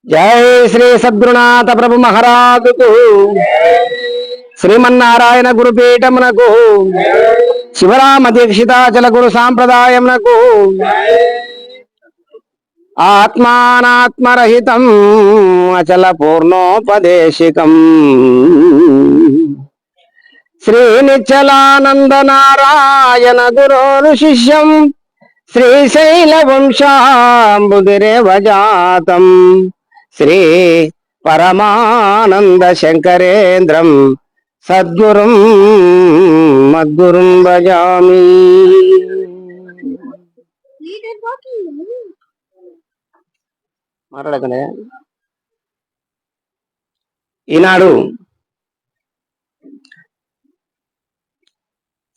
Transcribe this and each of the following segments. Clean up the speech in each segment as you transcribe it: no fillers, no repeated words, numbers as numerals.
जय श्री सद्गुरुनाथ प्रभु महाराज को श्रीमन्नारायण गुरुपीठमुनकु शिवराम दीक्षिताचल गुरु सांप्रदायमुनकु आत्मानात्मरहितं अचल पूर्णोपदेशिकं श्री निश्चलानंद नारायण गुरु शिष्यं श्रीशैल वंशांबुधिरेव जातं श्री परमानंद शंकरेन्द्रं सद्गुरुं मद्गुरुं भजामि। మాట్లాడకనే ఈనాడు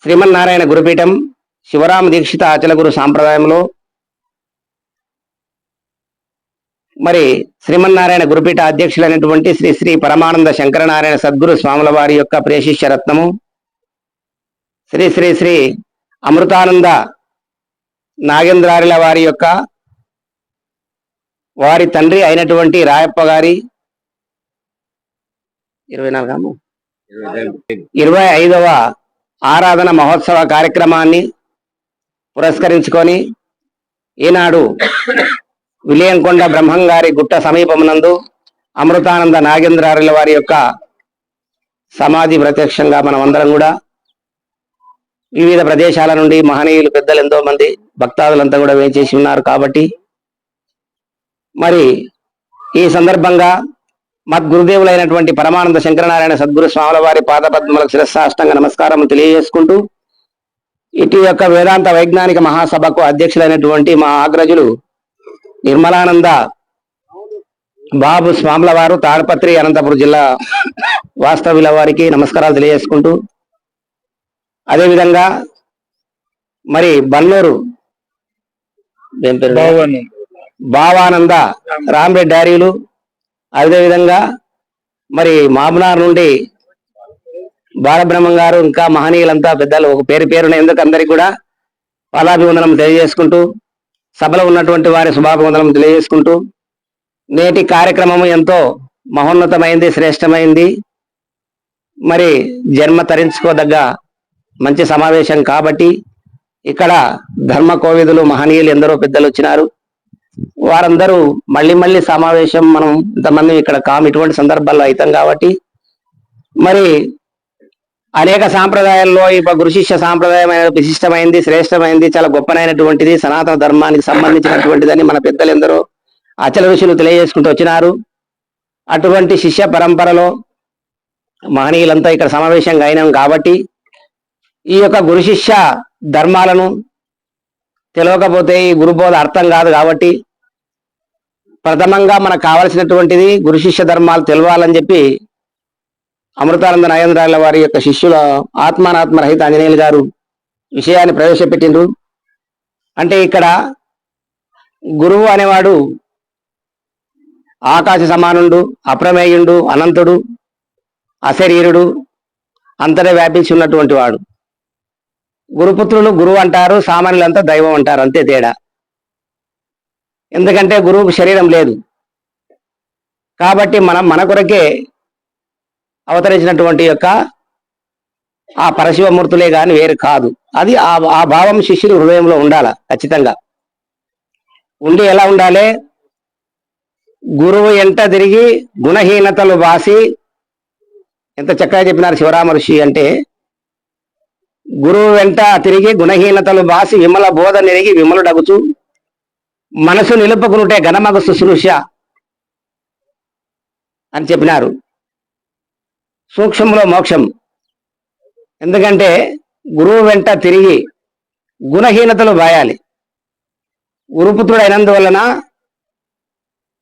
శ్రీమన్నారాయణ గురుపీఠం శివరామ దీక్షిత అచల గురు సాంప్రదాయంలో మరి శ్రీమన్నారాయణ గురుపీఠ అధ్యక్షులైనటువంటి శ్రీ శ్రీ పరమానంద శంకరనారాయణ సద్గురు స్వాముల వారి యొక్క ప్రేషిష్య రత్నము శ్రీ శ్రీ శ్రీ అమృతానంద నాగేంద్రార్యుల వారి యొక్క వారి తండ్రి అయినటువంటి రాయప్ప గారి 25వ ఆరాధన మహోత్సవ కార్యక్రమాన్ని పురస్కరించుకొని ఈనాడు విలియంకొండ బ్రహ్మంగారి గుట్ట సమీపమునందు అమృతానంద నాగేంద్రార్యుల వారి యొక్క సమాధి ప్రత్యక్షంగా మనం అందరం కూడా వివిధ ప్రదేశాల నుండి మహనీయులు పెద్దలు ఎంతో మంది భక్తాదులంతా కూడా వేచేసి ఉన్నారు కాబట్టి మరి ఈ సందర్భంగా మద్గురుదేవులైనటువంటి పరమానంద శంకరనారాయణ సద్గురు స్వాముల వారి పాదపద్మలకు శిరస్సాష్టంగ నమస్కారం తెలియజేసుకుంటూ ఇటు యొక్క వేదాంత వైజ్ఞానిక మహాసభకు అధ్యక్షులైనటువంటి మా అగ్రజులు నిర్మలానంద బాబు స్వాముల వారు తాడపత్రి అనంతపురం జిల్లా వాస్తవ్యుల వారికి నమస్కారాలు తెలియజేసుకుంటూ అదేవిధంగా మరి బన్నూరు భావానంద రామరెడ్డి డారీలు అదేవిధంగా మరి మాబనార్ నుండి బాలబ్రహ్మం గారు ఇంకా మహనీయులంతా పెద్దలు ఒక పేరు పేరున ఎందుకు అందరికి కూడా పాదాభివందనం తెలియజేసుకుంటూ సభలో ఉన్నటువంటి వారి శుభాభివందనం తెలియజేసుకుంటూ నేటి కార్యక్రమము ఎంతో మహోన్నతమైంది, శ్రేష్టమైంది, మరి జన్మ తరించుకోదగ్గ మంచి సమావేశం కాబట్టి ఇక్కడ ధర్మ కోవిదులు మహనీయులు ఎందరో పెద్దలు వచ్చినారు. వారందరూ మళ్ళీ సమావేశం మనం ఇంతమంది ఇక్కడ ఇటువంటి సందర్భాల్లో అవుతాం కాబట్టి మరి అనేక సాంప్రదాయాల్లో ఈ గురు శిష్య సాంప్రదాయం విశిష్టమైంది, శ్రేష్టమైంది, చాలా గొప్పనైనటువంటిది, సనాతన ధర్మానికి సంబంధించినటువంటిదని మన పెద్దలు ఎందరో అచల ఋషులు తెలియజేసుకుంటూ వచ్చినారు. అటువంటి శిష్య పరంపరలో మహనీయులంతా ఇక్కడ సమావేశంగా అయినాం కాబట్టి ఈ యొక్క గురు శిష్య ధర్మాలను తెలియకపోతే ఈ గురుబోధ అర్థం కాదు కాబట్టి ప్రథమంగా మనకు కావలసినటువంటిది గురు శిష్య ధర్మాలు తెలవాలని చెప్పి అమృతానంద నాగేంద్రాల వారి యొక్క శిష్యుల ఆత్మానాత్మరహిత ఆంజనేయులు గారు విషయాన్ని ప్రవేశపెట్టిండ్రు. అంటే ఇక్కడ గురువు అనేవాడు ఆకాశ సమానుడు, అప్రమేయుడు, అనంతుడు, అశరీరుడు, అంతటా వ్యాపించి ఉన్నటువంటి వాడు. గురుపుత్రులు గురువు అంటారు, సామాన్యులంతా దైవం అంటారు, అంతే తేడా. ఎందుకంటే గురువుకు శరీరం లేదు కాబట్టి మన కొరకే అవతరించినటువంటి యొక్క ఆ పరశివమూర్తులే కానీ వేరు కాదు. అది ఆ భావం శిష్యుని హృదయంలో ఉండాల ఖచ్చితంగా. ఉండి ఎలా ఉండాలి? గురువు ఎంట తిరిగి గుణహీనతలు బాసి, ఎంత చక్కగా చెప్పినారు శివరామ ఋషి అంటే, గురువు వెంట తిరిగి గుణహీనతలు బాసి విమల బోధ నెరిగి విమలుడగుచు మనసు నిలుపుకునుటే ఘనమగ శుశ్రూష అని చెప్పినారు. సూక్ష్మంలో మోక్షం. ఎందుకంటే గురువు వెంట తిరిగి గుణహీనతలు బాయాలి. గురుపుత్రుడు అయినందువలన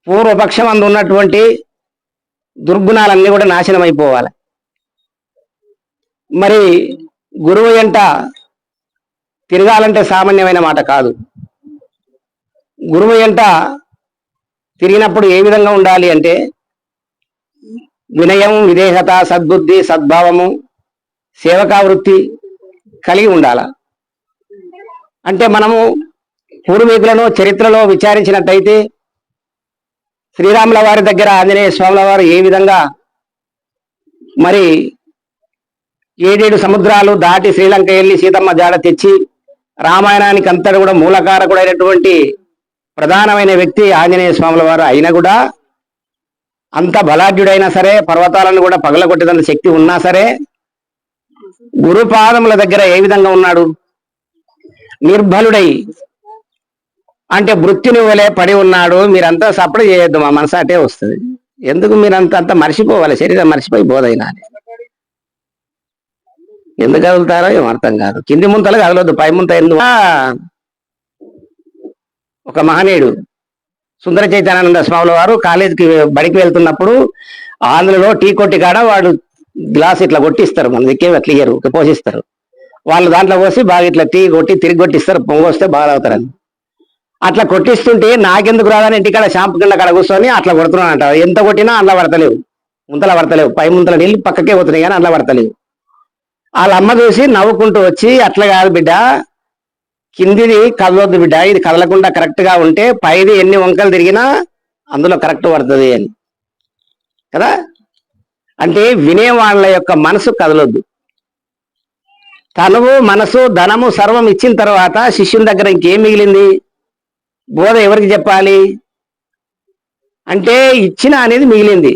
పూర్వపక్షం అందు ఉన్నటువంటి దుర్గుణాలన్నీ కూడా నాశనం అయిపోవాలి. మరి గురువు ఎంట తిరగాలంటే సామాన్యమైన మాట కాదు. గురువు ఎంట తిరిగినప్పుడు ఏ విధంగా ఉండాలి అంటే వినయం, విధేయత, సద్బుద్ధి, సద్భావము, సేవకా వృత్తి కలిగి ఉండాల. అంటే మనము పూర్వీకులను చరిత్రలో విచారించినట్టయితే శ్రీరాముల వారి దగ్గర ఆంజనేయ స్వాముల వారు ఏ విధంగా మరి 7 సముద్రాలు దాటి శ్రీలంక వెళ్ళి సీతమ్మ జాడ తెచ్చి రామాయణానికి అంతటి కూడా మూలకారకుడైనటువంటి ప్రధానమైన వ్యక్తి ఆంజనేయ స్వాముల వారు అయినా కూడా అంత బలాఢ్యుడైనా సరే పర్వతాలను కూడా పగలగొట్టేదంత శక్తి ఉన్నా సరే గురుపాదముల దగ్గర ఏ విధంగా ఉన్నాడు? నిర్బలుడై, అంటే మృత్యుని వలె పడి ఉన్నాడు. మీరంతా సప్పుడు చేయొద్దు, మా మనసు అటే వస్తుంది. ఎందుకు మీరంతా మర్చిపోవాలి, శరీరం మర్చిపోయి బోధైనా ఎందుకు కదులుతారో ఏం అర్థం కాదు. కింది ముంతలు కదలొద్దు, పై ముంత ఎందుకు? ఒక మహనీయుడు సుందర చైతన్యానంద స్వాముల వారు కాలేజీకి బడికి వెళ్తున్నప్పుడు ఆంధ్రలో టీ కొట్టి కాడ వాడు గ్లాస్ ఇట్లా కొట్టిస్తారు, మన దిక్కే అట్లా ఇయ్యరు, పోషిస్తారు. వాళ్ళు దాంట్లో పోసి బాగా ఇట్లా టీ కొట్టి తిరిగి కొట్టిస్తారు, పొంగొస్తే బాగా అవుతారని. అట్లా కొట్టిస్తుంటే నాకెందుకు రాదని ఇంటికాడ షాంపు కింద కాడ కూర్చొని అట్లా కొడుతున్నాను అంట. ఎంత కొట్టినా అందులో పడతలేవు, ముంతలా పడతలేవు, పై ముంతల నీళ్ళు పక్కకే పోతున్నాయి కానీ అందులో పడతలేవు. వాళ్ళ అమ్మ చూసి నవ్వుకుంటూ వచ్చి, అట్లా కాదు బిడ్డ, కిందిది కదలొద్దు బిడ్డ, ఇది కదలకుండా కరెక్ట్ గా ఉంటే పైది ఎన్ని వంకలు తిరిగినా అందులో కరెక్ట్ పడుతుంది అని కదా. అంటే వినేవాళ్ళ యొక్క మనసు కదలొద్దు. తనువు మనసు ధనము సర్వం ఇచ్చిన తర్వాత శిష్యుని దగ్గర ఇంకేం మిగిలింది? బోధ ఎవరికి చెప్పాలి అంటే ఇచ్చిన అనేది మిగిలింది.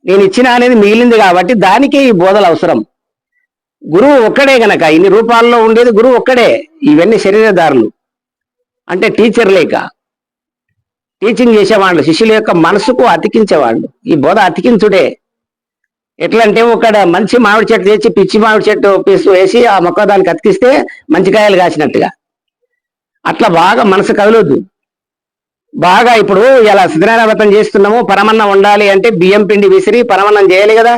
నేను ఇచ్చిన అనేది మిగిలింది కాబట్టి దానికే ఈ బోధలు అవసరం. గురువు ఒక్కడే గనక, ఇన్ని రూపాల్లో ఉండేది గురువు ఒక్కడే. ఇవన్నీ శరీరదారులు, అంటే టీచర్ లేక టీచింగ్ చేసేవాళ్ళు, శిష్యుల యొక్క మనసుకు అతికించేవాళ్ళు. ఈ బోధ అతికించుడే. ఎట్లా అంటే ఒక మంచి మామిడి చెట్టు తెచ్చి పిచ్చి మామిడి చెట్టు పీసు వేసి ఆ మొక్క దానికి అతికిస్తే మంచి కాయలు కాసినట్టుగా అట్లా బాగా మనసు కదలొద్దు. బాగా ఇప్పుడు ఇలా సత్యనారాయణ వ్రతం చేస్తున్నాము, పరమన్నం వండాలి అంటే బియ్యం పిండి విసిరి పరమన్నం చేయాలి కదా.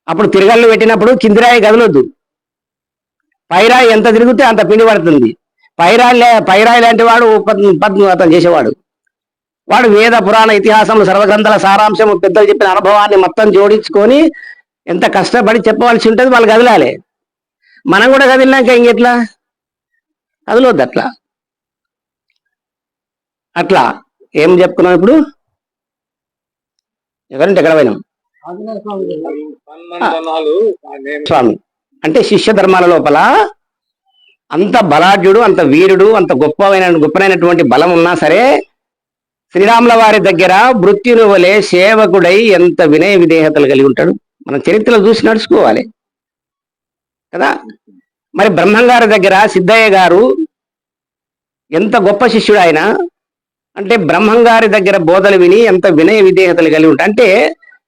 అప్పుడు తిరగళ్ళు పెట్టినప్పుడు కిందిరాయి కదలొద్దు, పైరాయి ఎంత తిరిగితే అంత పిండి పడుతుంది. పైరాయి లాంటి వాడు వ్రతం చేసేవాడు. వాడు వేద పురాణ ఇతిహాసములు సర్వగ్రంథాల సారాంశము పెద్దలు చెప్పిన అనుభవాన్ని మొత్తం జోడించుకొని ఎంత కష్టపడి చెప్పవలసి ఉంటుంది. వాళ్ళు కదలాలి. మనం కూడా కదిలినాక ఇంకెట్లా కదలొద్దు. అట్లా ఏం చెప్పుకున్నాం ఇప్పుడు? ఎవరంటే ఎక్కడ పోయినాం? స్వామి అంటే శిష్య ధర్మాల లోపల అంత బలాఢ్యుడు, అంత వీరుడు, అంత గొప్పనైనటువంటి బలం ఉన్నా సరే శ్రీరాముల వారి దగ్గర మృత్యుని వలె సేవకుడై ఎంత వినయ విధేయతలు కలిగి ఉంటాడు. మనం చరిత్రలో చూసి నడుచుకోవాలి కదా. మరి బ్రహ్మంగారి దగ్గర సిద్ధయ్య గారు ఎంత గొప్ప శిష్యుడు ఆయన అంటే, బ్రహ్మంగారి దగ్గర బోధలు విని ఎంత వినయ విధేయతలు కలిగి ఉంటాయి. అంటే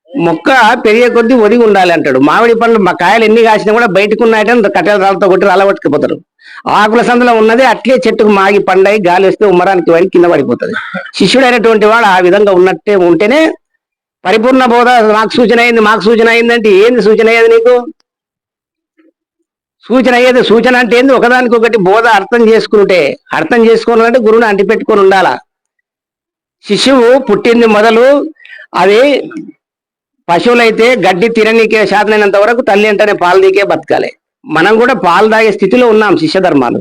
మొక్క పెరిగే కొద్దీ ఒదిగి ఉండాలి అంటాడు. మామిడి పండ్లు మా కాయలు ఎన్ని కాసినా కూడా బయటకు ఉన్నాయట కట్టెల రాళ్ళతో కొట్టి రాలబట్టుకుపోతారు. ఆకుల సందులో ఉన్నది అట్లే చెట్టుకు మాగి పండై గాలి వస్తే ఉమ్మరానికి వాడి కింద పడిపోతుంది. శిష్యుడైనటువంటి వాడు ఆ విధంగా ఉన్నట్టే ఉంటేనే పరిపూర్ణ బోధ. మాకు సూచన అయిందంటే ఏంది సూచన అయ్యేది? నీకు సూచన అయ్యేది. సూచన అంటే ఏంది? ఒకదానికొకటి బోధ అర్థం చేసుకోవాలంటే గురువుని అంటిపెట్టుకొని ఉండాలా. శిశువు పుట్టింది మొదలు అది పశువులైతే గడ్డి తిననీకే శాతమైనంత వరకు తల్లి అంటేనే పాలు దీకే బతకాలి. మనం కూడా పాలు తాగే స్థితిలో ఉన్నాం శిష్య ధర్మాలు.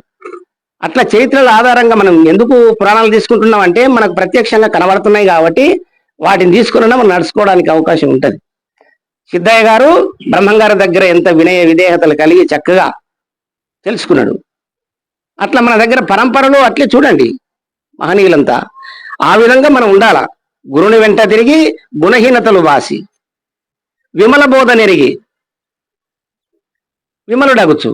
అట్లా చరిత్రల ఆధారంగా మనం ఎందుకు పురాణాలు తీసుకుంటున్నాం అంటే మనకు ప్రత్యక్షంగా కనబడుతున్నాయి కాబట్టి వాటిని తీసుకున్నా మనం నడుచుకోవడానికి అవకాశం ఉంటుంది. సిద్ధయ్య గారు బ్రహ్మంగారి దగ్గర ఎంత వినయ విధేయతలు కలిగి చక్కగా తెలుసుకున్నాడు. అట్లా మన దగ్గర పరంపరలో అట్లే చూడండి మహనీయులంతా ఆ విధంగా మనం ఉండాలా. గురుని వెంట తిరిగి గుణహీనతలు వాసి విమల బోధ నెరిగి విమలుడగుచు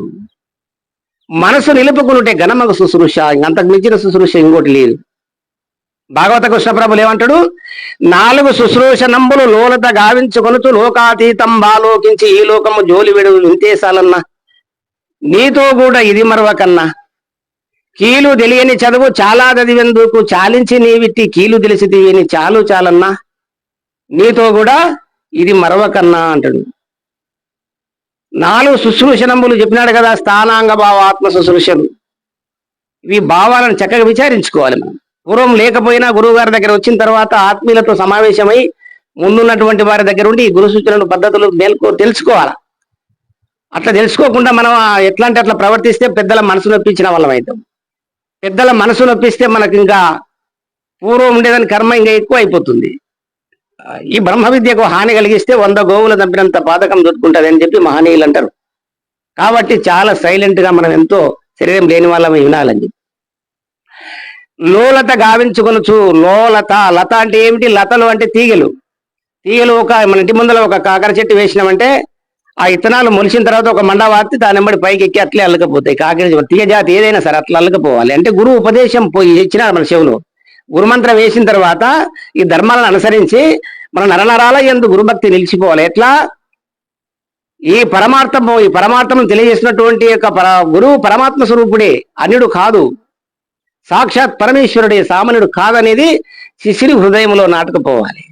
మనసు నిలుపుకునుంటే ఘనమగు శుశ్రూష, ఇంకంతకు మించిన శుశ్రూష ఇంకోటి లేదు. భాగవత కృష్ణప్రభులు ఏమంటాడు? 4 శుశ్రూషనంబులు లోలత గావించుకొనుచు లోకాతీతం బాలోకించి ఈ లోకము జోలి వెడు ఇంతేసాలన్నా నీతో కూడా ఇది మరవకన్నా కీలు తెలియని చదువు చాలా చదివేందుకు చాలించి నీవిట్టి కీలు తెలిసి తీయని చాలన్నా నీతో కూడా ఇది మరవకన్నా అంటాడు. 4 శుశ్రూషణములు చెప్పినాడు కదా, స్థానాంగ భావ ఆత్మ శుశ్రూషలు. ఇవి భావాలను చక్కగా విచారించుకోవాలి. మనం పూర్వం లేకపోయినా గురువు గారి దగ్గర వచ్చిన తర్వాత ఆత్మీయులతో సమావేశమై ముందున్నటువంటి వారి దగ్గర ఉండి గురు సూచనలు పద్ధతులు తెలుసుకోవాలి. అట్లా తెలుసుకోకుండా మనం ఎట్లా అంటే అట్లా ప్రవర్తిస్తే పెద్దల మనసు నొప్పించిన వాళ్ళం అవుతాం. పెద్దల మనసు నొప్పిస్తే మనకు ఇంకా పూర్వం ఉండేదాని కర్మ ఇంకా ఎక్కువ అయిపోతుంది. ఈ బ్రహ్మ విద్యకు హాని కలిగిస్తే 100 గోవులు చంపినంత పాతకం దొరుకుంటుంది అని చెప్పి మహనీయులు అంటారు. కాబట్టి చాలా సైలెంట్ గా మనం ఎంతో శరీరం లేని వాళ్ళమే వినాలని చెప్పి. లోలత గావించుకొనుచు, లోలత, లత అంటే ఏమిటి? లతలు అంటే తీగలు. తీగలు మన ఇంటి ముందర ఒక కాకర చెట్టు వేసినామంటే ఆ ఇత్తనాలు మొలిసిన తర్వాత ఒక మండ వార్తి దాని వెంబడి పైకి ఎక్కి అట్లే అల్లకపోతాయి. కాకర తీగ జాతి ఏదైనా సరే అట్లా అల్లకపోవాలి. అంటే గురువు ఉపదేశం పోయి ఇచ్చినారు మన చెవులు. గురుమంత్రం వేసిన తర్వాత ఈ ధర్మాలను అనుసరించి మన నరనరాల యందు గురుభక్తి నిలిచిపోవాలి. ఎట్లా? ఈ పరమార్థం తెలియజేసినటువంటి యొక్క గురువు పరమాత్మ స్వరూపుడే, అన్యుడు కాదు, సాక్షాత్ పరమేశ్వరుడే, సామాన్యుడు కాదనేది శిష్యుడి హృదయంలో నాటుకుపోవాలి.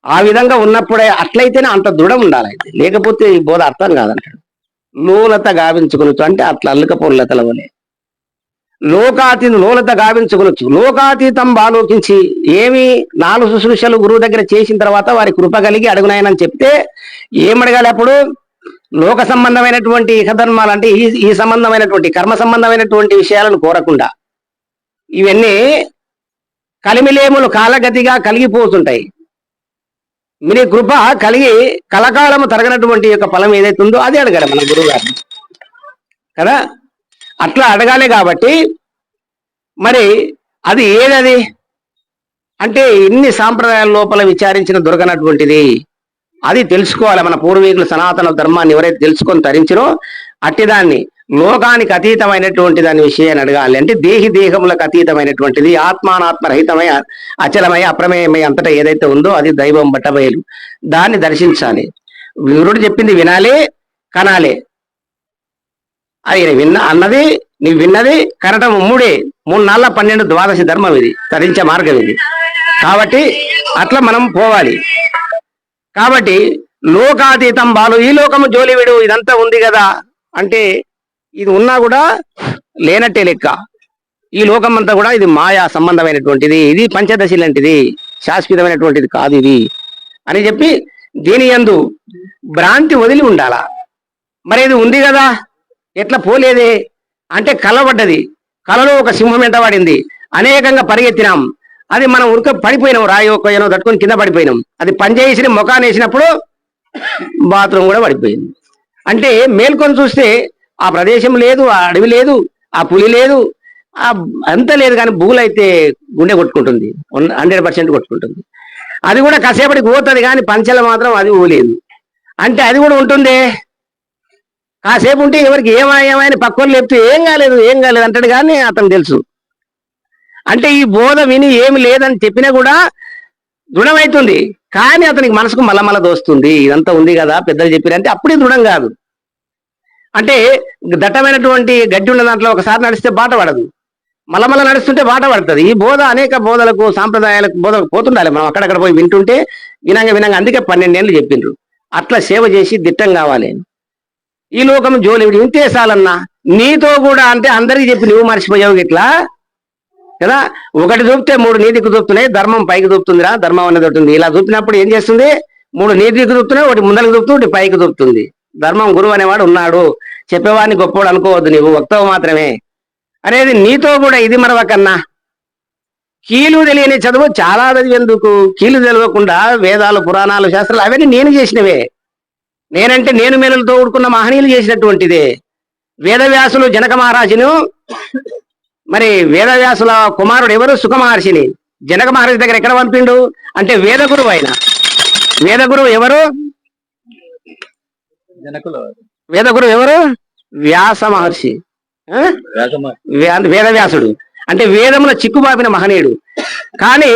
ఆ విధంగా ఉన్నప్పుడే అట్లయితేనే అంత దృఢం ఉండాలి. అయితే లేకపోతే ఈ బోధ అర్థం కాదంటాడు. లోలత గావించుకొనొచ్చు అంటే అట్లా అల్లుకపోరు లతల వలె. లోలత గావించుకొనొచ్చు, లోకాతీతం ఆలోకించి. ఏమి 4 శుశ్రూషలు గురువు దగ్గర చేసిన తర్వాత వారి కృప కలిగి అడుగునాయనని చెప్తే ఏమడగాలి అప్పుడు? లోక సంబంధమైనటువంటి ఇహధర్మాలు అంటే ఈ సంబంధమైనటువంటి కర్మ సంబంధమైనటువంటి విషయాలను కోరకుండా, ఇవన్నీ కలిమిలేములు కాలగతిగా కలిగిపోతుంటాయి. మీ కృప కలిగి కలకాలము తరగనటువంటి యొక్క ఫలం ఏదైతే ఉందో అది అడగాలి మన గురువు గారిని కదా. అట్లా అడగాలి. కాబట్టి మరి అది ఏదది అంటే ఇన్ని సాంప్రదాయాల లోపల విచారించిన దొరకనటువంటిది. అది తెలుసుకోవాలి. మన పూర్వీకులు సనాతన ధర్మాన్ని ఎవరైతే తెలుసుకొని తరించినో అట్టిదాన్ని లోకానికి అతీతమైనటువంటి దాని విషయాన్ని అడగాలి. అంటే దేహములకు అతీతమైనటువంటిది, ఆత్మానాత్మరహితమై అచలమై అప్రమేయమై అంతటా ఏదైతే ఉందో అది దైవం బట్టబయలు. దాన్ని దర్శించాలి. గురుడు చెప్పింది వినాలి, కనాలి. అది అన్నది నీవు విన్నది కనటం 3 4 12 ద్వాదశి ధర్మం ఇది, తరించే మార్గం ఇది. కాబట్టి అట్లా మనం పోవాలి. కాబట్టి లోకాతీతం బాలు, ఈ లోకము జోలివిడు, ఇదంతా ఉంది కదా అంటే ఇది ఉన్నా కూడా లేనట్టే లెక్క. ఈ లోకం అంతా కూడా ఇది మాయా సంబంధమైనటువంటిది, ఇది పంచదశి లాంటిది, శాశ్వతమైనటువంటిది కాదు ఇది అని చెప్పి దీని యందు భ్రాంతి వదిలి ఉండాలా. మరి ఇది ఉంది కదా ఎట్లా పోలేదే అంటే కలబడ్డది. కలలో ఒక సింహం ఎంటబడింది, అనేకంగా పరిగెత్తినాం, అది మనం పడిపోయినాం, రాయి ఒక్కనో తట్టుకొని కింద పడిపోయినాం. అది పనిచేసి ముఖాన్ని వేసినప్పుడు బాత్రూమ్ కూడా పడిపోయింది. అంటే మేల్కొని చూస్తే ఆ ప్రదేశం లేదు, ఆ అడవి లేదు, ఆ పులి లేదు, అంత లేదు. కానీ భూలైతే గుండె కొట్టుకుంటుంది, 100% కొట్టుకుంటుంది. అది కూడా కాసేపటికి పోతుంది, కానీ పంచెలు మాత్రం అది ఊలేదు. అంటే అది కూడా ఉంటుంది. కాసేపు ఉంటే ఎవరికి ఏమాయని పక్కోళ్ళు లేపితే ఏం కాలేదు అంటాడు, కానీ అతను తెలుసు. అంటే ఈ బోధ విని ఏమి లేదని చెప్పినా కూడా దృఢమవుతుంది, కానీ అతనికి మనసుకు మళ్ళా దోస్తుంది. ఇదంతా ఉంది కదా పెద్దలు చెప్పినంటే అప్పుడే దృఢం కాదు. అంటే దట్టమైనటువంటి గడ్డి ఉన్న దాంట్లో ఒకసారి నడిస్తే బాట పడదు, మళ్ళా నడుస్తుంటే బాట పడుతుంది. ఈ బోధ అనేక బోధలకు సాంప్రదాయాలకు బోధకు పోతుండాలి. మనం అక్కడక్కడ పోయి వింటుంటే వినంగా అందుకే 12 ఏళ్ళు చెప్పిండ్రు. అట్లా సేవ చేసి దిట్టం కావాలి. ఈ లోకం జోలివిడి ఇంతే చాలన్నా, నీతో కూడా అంటే అందరికీ చెప్పి నువ్వు మర్చిపోయావు ఇట్లా కదా. ఒకటి చూపితే 3 నీతికి చూపుతున్నాయి, ధర్మం పైకి చూపుతుందిరా, ధర్మం అనేది ఉంటుంది. ఇలా చూపినప్పుడు ఏం చేస్తుంది? 3 నీతికి చూపుతున్నాయి, ఒకటి ముందరికి చూపుతూ ఒకటి పైకి చూపుతుంది. ధర్మం గురువు అనేవాడు ఉన్నాడు, చెప్పేవాడిని గొప్పవాడు అనుకోవద్దు, నీవు వక్తవు మాత్రమే అనేది నీతో కూడా ఇది మరవకన్నా. కీలు తెలియని చదువు చాలా చదివేందుకు, కీలు తెలియకుండా వేదాలు పురాణాలు శాస్త్రాలు అవన్నీ నేను చేసినవే. నేనంటే నేను మేలులతో ఊడుకున్న మహనీయులు చేసినటువంటిదే. వేదవ్యాసులు జనక మహారాజును, మరి వేదవ్యాసుల కుమారుడు ఎవరు? సుఖ మహర్షిని జనక మహర్షి దగ్గర ఎక్కడ పంపిండు అంటే వేదగురువు. ఆయన వేదగురువు ఎవరు? వేదగురువు ఎవరు? వ్యాస మహర్షి, వేదవ్యాసుడు. అంటే వేదముల చిక్కుబాపిన మహనీయుడు, కానీ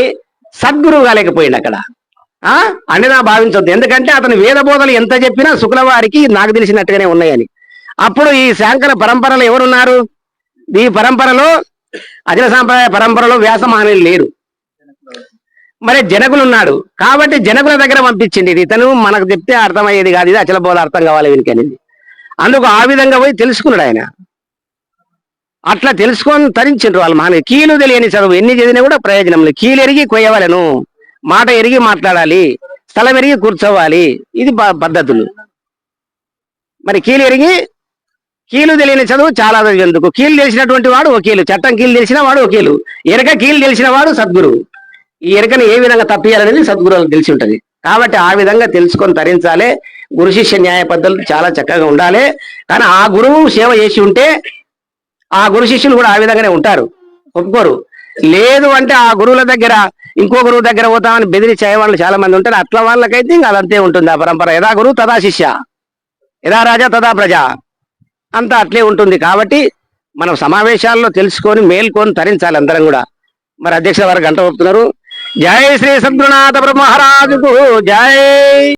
సద్గురువు కాలేకపోయింది అక్కడ. అన్నిదా భావించొద్దు. ఎందుకంటే అతను వేద బోధలు ఎంత చెప్పినా శుక్ల వారికి నాకు తెలిసినట్టుగానే ఉన్నాయని. అప్పుడు ఈ శాంకర పరంపరలో ఎవరున్నారు? ఈ పరంపరలో అజల సాంప్రదాయ పరంపరలో వ్యాస మహనీయులు లేరు, మరి జనకులు ఉన్నాడు. కాబట్టి జనకుల దగ్గర పంపించింది. ఇది ఇతను మనకు చెప్తే అర్థమయ్యేది కాదు, ఇది అచల బోధ అర్థం కావాలి వీనికి అనేది. అందుకు ఆ విధంగా పోయి తెలుసుకున్నాడు ఆయన. అట్లా తెలుసుకొని తరించిండ్రు వాళ్ళు మహనీయులు. కీలు తెలియని చదువు ఎన్ని చదివినా కూడా ప్రయోజనం లేదు. కీలు ఎరిగి కొయ్యవలను, మాట ఎరిగి మాట్లాడాలి, స్థలం ఎరిగి కూర్చోవాలి, ఇది పద్ధతులు. మరి కీలు ఎరిగి కీలు తెలియని చదువు చాలా ఎందుకు, కీలు తెలిసినటువంటి వాడు వకీలు, చట్టం కీలు తెలిసిన వాడు వకీలు, ఎరక కీలు తెలిసిన వాడు సద్గురు. ఈ ఎరకని ఏ విధంగా తప్పియాలనేది సద్గురువులకు తెలిసి ఉంటది. కాబట్టి ఆ విధంగా తెలుసుకొని తరించాలి. గురు శిష్య న్యాయ పద్ధతులు చాలా చక్కగా ఉండాలి. కానీ ఆ గురువు సేవ చేసి ఉంటే ఆ గురు శిష్యులు కూడా ఆ విధంగానే ఉంటారు, ఒప్పుకోరు. లేదు అంటే ఆ గురువుల దగ్గర ఇంకో గురువు దగ్గర పోతామని బెదిరించే వాళ్ళు చాలా మంది ఉంటారు. అట్లా వాళ్ళకైతే ఇంకా అదంతే ఉంటుంది ఆ పరంపర. యథా గురువు తదా శిష్య, యథా రాజా తదా ప్రజ, అంతా అట్లే ఉంటుంది. కాబట్టి మనం సమావేశాల్లో తెలుసుకొని మేల్కొని తరించాలి అందరం కూడా. మరి అధ్యక్ష వారు గంట ఒప్పుతున్నారు. జై శ్రీ సద్గురునాథ బ్రహ్మరాజుకు జై.